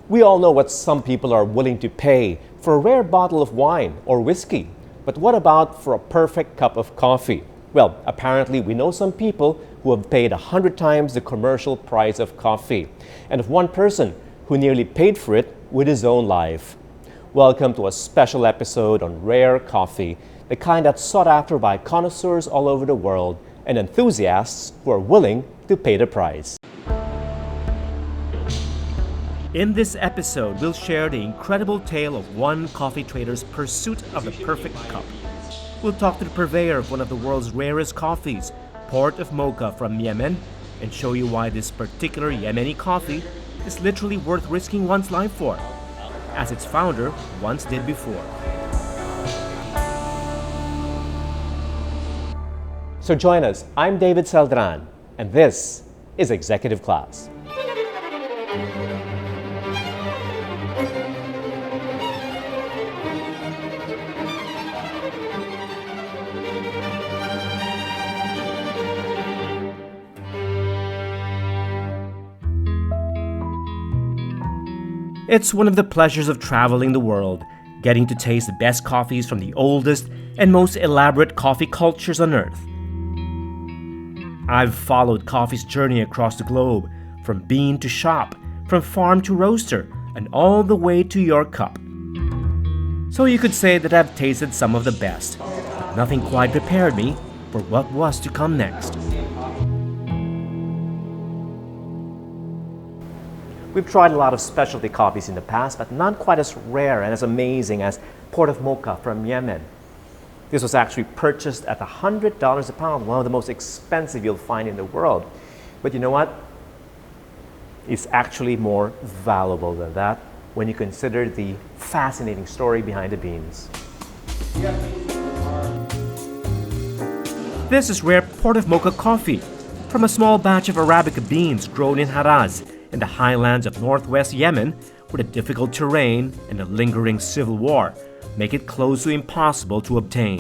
We all know what some people are willing to pay for a rare bottle of wine or whiskey. But what about for a perfect cup of coffee? Well, apparently we know some people who have paid 100 times the commercial price of coffee, and of one person who nearly paid for it with his own life. Welcome to a special episode on rare coffee, the kind that's sought after by connoisseurs all over the world and enthusiasts who are willing to pay the price. In this episode, we'll share the incredible tale of one coffee trader's pursuit of the perfect cup. We'll talk to the purveyor of one of the world's rarest coffees, Monk of Mokha from Yemen, and show you why this particular Yemeni coffee is literally worth risking one's life for, as its founder once did before. So join us, I'm David Celdran, and this is Executive Class. It's one of the pleasures of traveling the world, getting to taste the best coffees from the oldest and most elaborate coffee cultures on earth. I've followed coffee's journey across the globe, from bean to shop, from farm to roaster, and all the way to your cup. So you could say that I've tasted some of the best, but nothing quite prepared me for what was to come next. We've tried a lot of specialty coffees in the past, but none quite as rare and as amazing as Monk of Mokha from Yemen. This was actually purchased at $100 a pound, one of the most expensive you'll find in the world. But you know what? It's actually more valuable than that when you consider the fascinating story behind the beans. This is rare Monk of Mokha coffee from a small batch of Arabica beans grown in Haraz, in the highlands of northwest Yemen, where the difficult terrain and the lingering civil war make it close to impossible to obtain.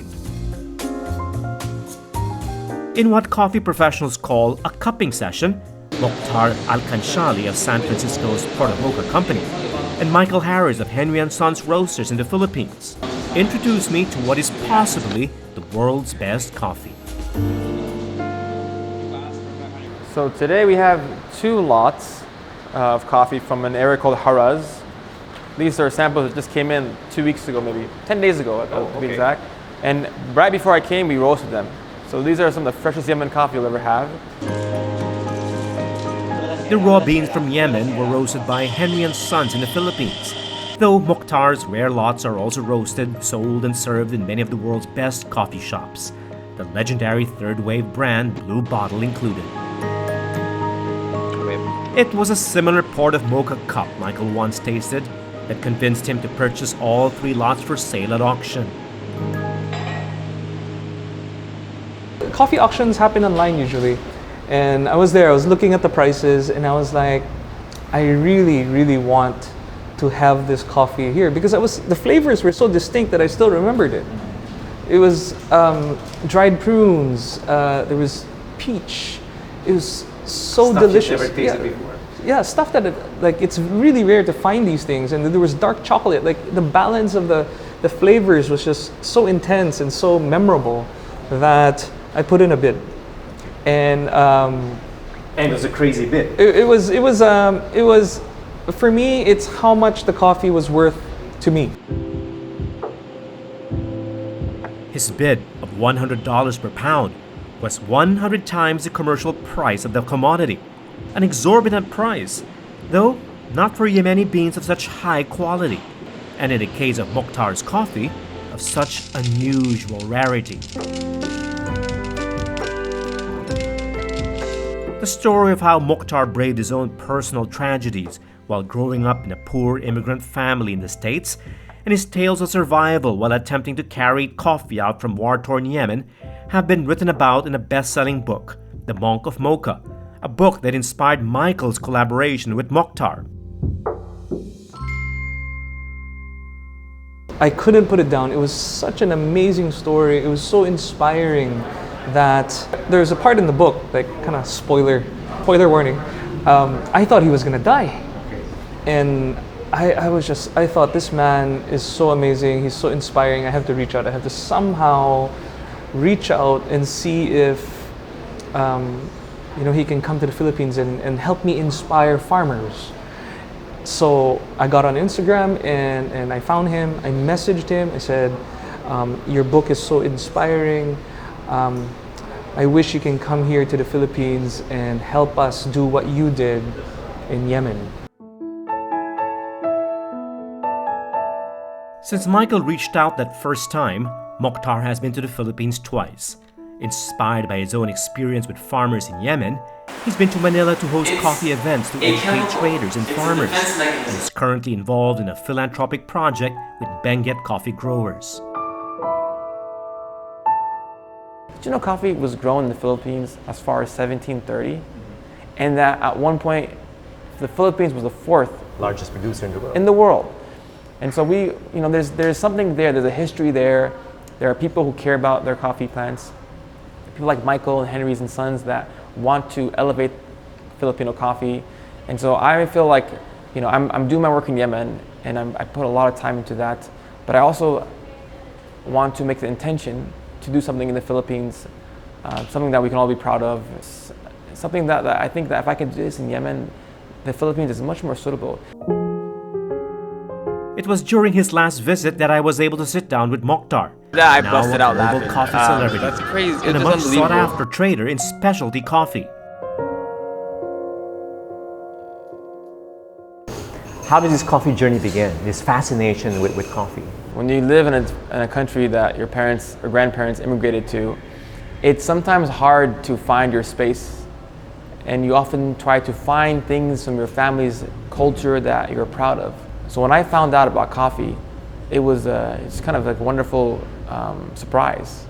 In what coffee professionals call a cupping session, Mokhtar Al-Kanshali of San Francisco's Monk of Mokha Company and Michael Harris of Henry & Sons Roasters in the Philippines introduced me to what is possibly the world's best coffee. So today we have two lots of coffee from an area called Haraz. These are samples that just came in 2 weeks ago, maybe 10 days ago to be exact. And right before I came, we roasted them. So these are some of the freshest Yemen coffee you'll ever have. The raw beans from Yemen were roasted by Henry & Sons in the Philippines, though Mokhtar's rare lots are also roasted, sold and served in many of the world's best coffee shops, the legendary third wave brand Blue Bottle included. It was a similar Monk of Mokha cup Michael once tasted that convinced him to purchase all 3 lots for sale at auction. Coffee auctions happen online usually, and I was there, I was looking at the prices, and I was like, I really want to have this coffee here, because the flavors were so distinct that I still remembered it. It was dried prunes, there was peach, it was so Stuff delicious. You've never tasted before. Yeah, stuff that it's really rare to find these things, and there was dark chocolate. Like the balance of the flavors was just so intense and so memorable that I put in a bid, and it was a crazy bid. It was for me. It's how much the coffee was worth to me. His bid of $100 per pound was 100 times the commercial price of the commodity. An exorbitant price, though not for Yemeni beans of such high quality, and in the case of Mokhtar's coffee, of such unusual rarity. The story of how Mokhtar braved his own personal tragedies while growing up in a poor immigrant family in the States, and his tales of survival while attempting to carry coffee out from war-torn Yemen have been written about in a best-selling book, The Monk of Mokha, a book that inspired Michael's collaboration with Mokhtar. I couldn't put it down. It was such an amazing story. It was so inspiring that there's a part in the book, like kind of spoiler warning. I thought he was gonna die, and I thought this man is so amazing. He's so inspiring. I have to reach out. I have to somehow reach out and see if, he can come to the Philippines and help me inspire farmers. So I got on Instagram and I found him. I messaged him. I said, your book is so inspiring. I wish you can come here to the Philippines and help us do what you did in Yemen. Since Michael reached out that first time, Mokhtar has been to the Philippines twice. Inspired by his own experience with farmers in Yemen, he's been to Manila to host coffee events to educate traders and farmers, and is currently involved in a philanthropic project with Benguet coffee growers. Did you know coffee was grown in the Philippines as far as 1730? And that at one point, the Philippines was the fourth Largest producer in the world. And so there's something there, there's a history there. There are people who care about their coffee plants. People like Michael and Henry's and Sons that want to elevate Filipino coffee. And so I feel like, I'm doing my work in Yemen and I put a lot of time into that. But I also want to make the intention to do something in the Philippines, something that we can all be proud of. Something that I think that if I can do this in Yemen, the Philippines is much more suitable. It was during his last visit that I was able to sit down with Mokhtar. Yeah, I now busted out a global laughing. coffee celebrity, That's crazy. and a It's much unbelievable. sought-after trader in specialty coffee. How did this coffee journey begin? This fascination with coffee? When you live in a country that your parents or grandparents immigrated to, it's sometimes hard to find your space. And you often try to find things from your family's culture that you're proud of. So when I found out about coffee, it's kind of like a wonderful surprise.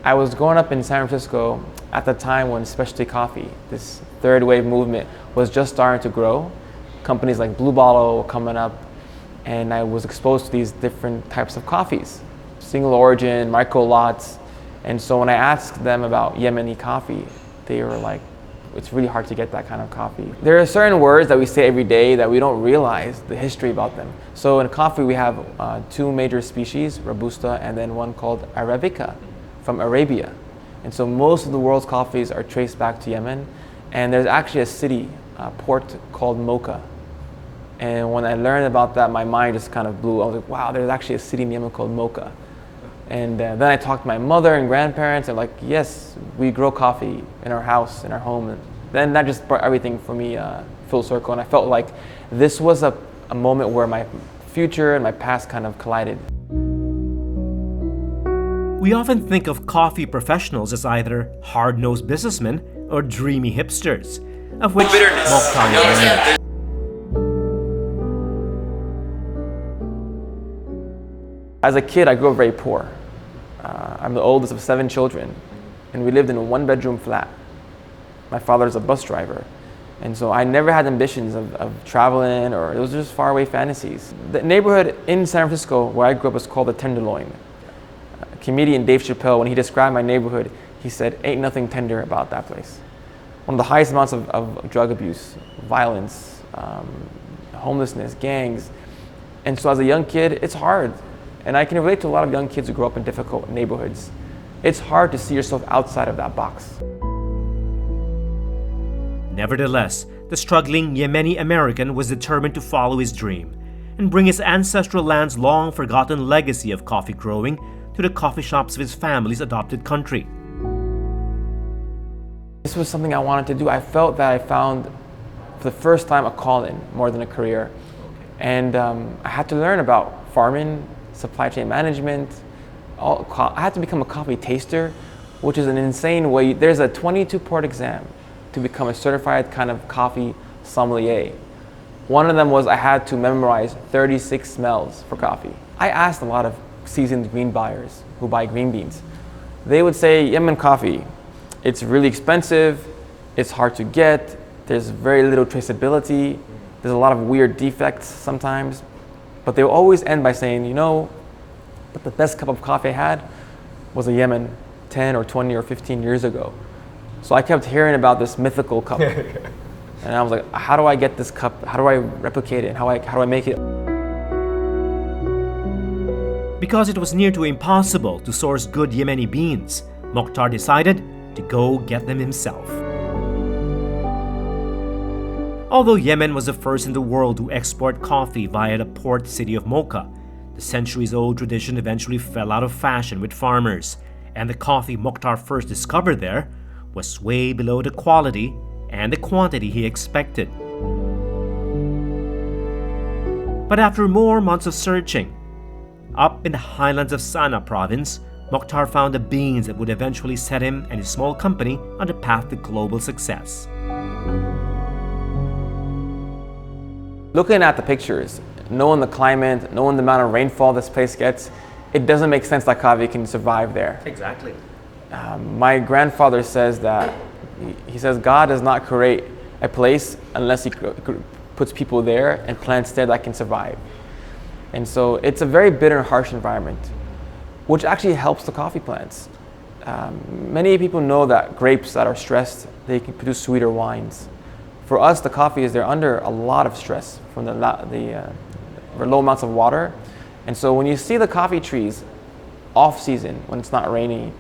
I was growing up in San Francisco at the time when specialty coffee, this third wave movement, was just starting to grow. Companies like Blue Bottle were coming up, and I was exposed to these different types of coffees, single origin, micro lots. And so when I asked them about Yemeni coffee, they were like, it's really hard to get that kind of coffee. There are certain words that we say every day that we don't realize the history about them. So in coffee we have two major species, Robusta and then one called Arabica from Arabia. And so most of the world's coffees are traced back to Yemen. And there's actually a city, port called Mocha. And when I learned about that, my mind just kind of blew. I was like, wow, there's actually a city in Yemen called Mocha. And then I talked to my mother and grandparents, and like, yes, we grow coffee in our house, in our home. And then that just brought everything for me full circle. And I felt like this was a moment where my future and my past kind of collided. We often think of coffee professionals as either hard-nosed businessmen or dreamy hipsters, of which Mokhtar is one. As a kid, I grew up very poor. I'm the oldest of 7 children, and we lived in a 1-bedroom flat. My father's a bus driver, and so I never had ambitions of traveling, or it was just faraway fantasies. The neighborhood in San Francisco where I grew up was called the Tenderloin. Comedian Dave Chappelle, when he described my neighborhood, he said, ain't nothing tender about that place. One of the highest amounts of drug abuse, violence, homelessness, gangs. And so as a young kid, it's hard. And I can relate to a lot of young kids who grow up in difficult neighborhoods. It's hard to see yourself outside of that box. Nevertheless, the struggling Yemeni American was determined to follow his dream and bring his ancestral land's long-forgotten legacy of coffee growing to the coffee shops of his family's adopted country. This was something I wanted to do. I felt that I found, for the first time, a calling more than a career. And I had to learn about farming, supply chain management. I had to become a coffee taster, which is an insane way. There's a 22-part exam to become a certified kind of coffee sommelier. One of them was I had to memorize 36 smells for coffee. I asked a lot of seasoned green buyers who buy green beans. They would say, Yemen coffee, it's really expensive, it's hard to get, there's very little traceability, there's a lot of weird defects sometimes. But they will always end by saying, but the best cup of coffee I had was a Yemen 10 or 20 or 15 years ago. So I kept hearing about this mythical cup. And I was like, how do I get this cup? How do I replicate it? How do I make it? Because it was near to impossible to source good Yemeni beans, Mokhtar decided to go get them himself. Although Yemen was the first in the world to export coffee via the port city of Mokha, the centuries-old tradition eventually fell out of fashion with farmers, and the coffee Mokhtar first discovered there was way below the quality and the quantity he expected. But after more months of searching, up in the highlands of Sana province, Mokhtar found the beans that would eventually set him and his small company on the path to global success. Looking at the pictures, knowing the climate, knowing the amount of rainfall this place gets, it doesn't make sense that coffee can survive there. Exactly. My grandfather says that, he says God does not create a place unless he puts people there and plants there that can survive. And so it's a very bitter and harsh environment, which actually helps the coffee plants. Many people know that grapes that are stressed, they can produce sweeter wines. For us, the coffee they're under a lot of stress from the low amounts of water. And so when you see the coffee trees off season, when it's not raining,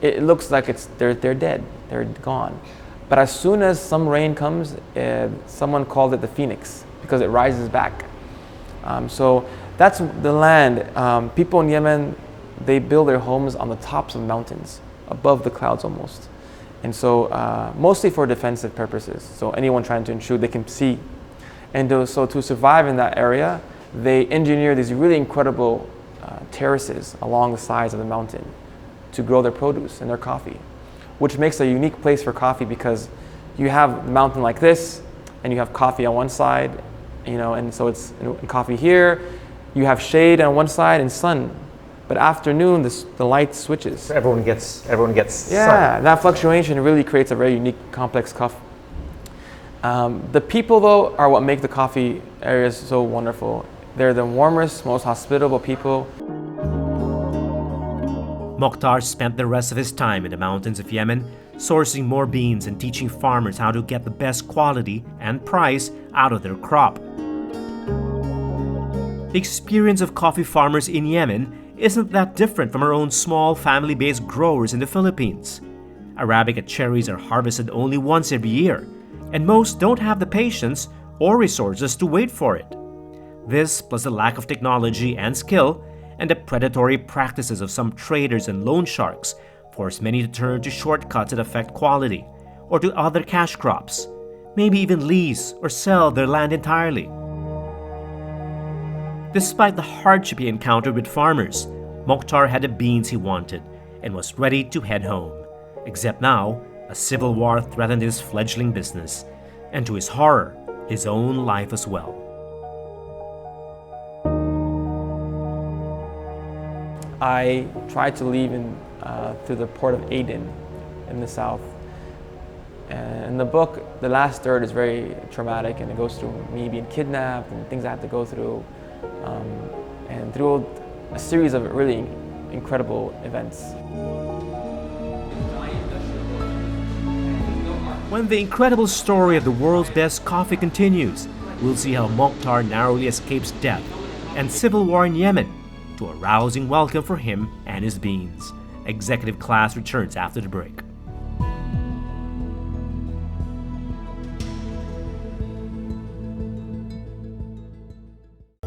it looks like they're dead, they're gone. But as soon as some rain comes, someone called it the phoenix because it rises back. So that's the land. People in Yemen, they build their homes on the tops of mountains, above the clouds almost. And so mostly for defensive purposes. So anyone trying to intrude, they can see. And so to survive in that area, they engineer these really incredible terraces along the sides of the mountain to grow their produce and their coffee, which makes a unique place for coffee because you have a mountain like this and you have coffee on one side, and so it's coffee here, you have shade on one side and sun. But afternoon, the light switches. So everyone gets sun. Yeah, that fluctuation really creates a very unique, complex coffee. The people, though, are what make the coffee areas so wonderful. They're the warmest, most hospitable people. Mokhtar spent the rest of his time in the mountains of Yemen, sourcing more beans and teaching farmers how to get the best quality and price out of their crop. The experience of coffee farmers in Yemen isn't that different from our own small family-based growers in the Philippines. Arabica cherries are harvested only once every year, and most don't have the patience or resources to wait for it. This, plus the lack of technology and skill, and the predatory practices of some traders and loan sharks, force many to turn to shortcuts that affect quality, or to other cash crops, maybe even lease or sell their land entirely. Despite the hardship he encountered with farmers, Mokhtar had the beans he wanted and was ready to head home. Except now, a civil war threatened his fledgling business, and to his horror, his own life as well. I tried to leave through the port of Aden in the south. And in the book, the last third is very traumatic, and it goes through me being kidnapped and things I had to go through, and through a series of really incredible events. When the incredible story of the world's best coffee continues, we'll see how Mokhtar narrowly escapes death and civil war in Yemen to a rousing welcome for him and his beans. Executive Class returns after the break.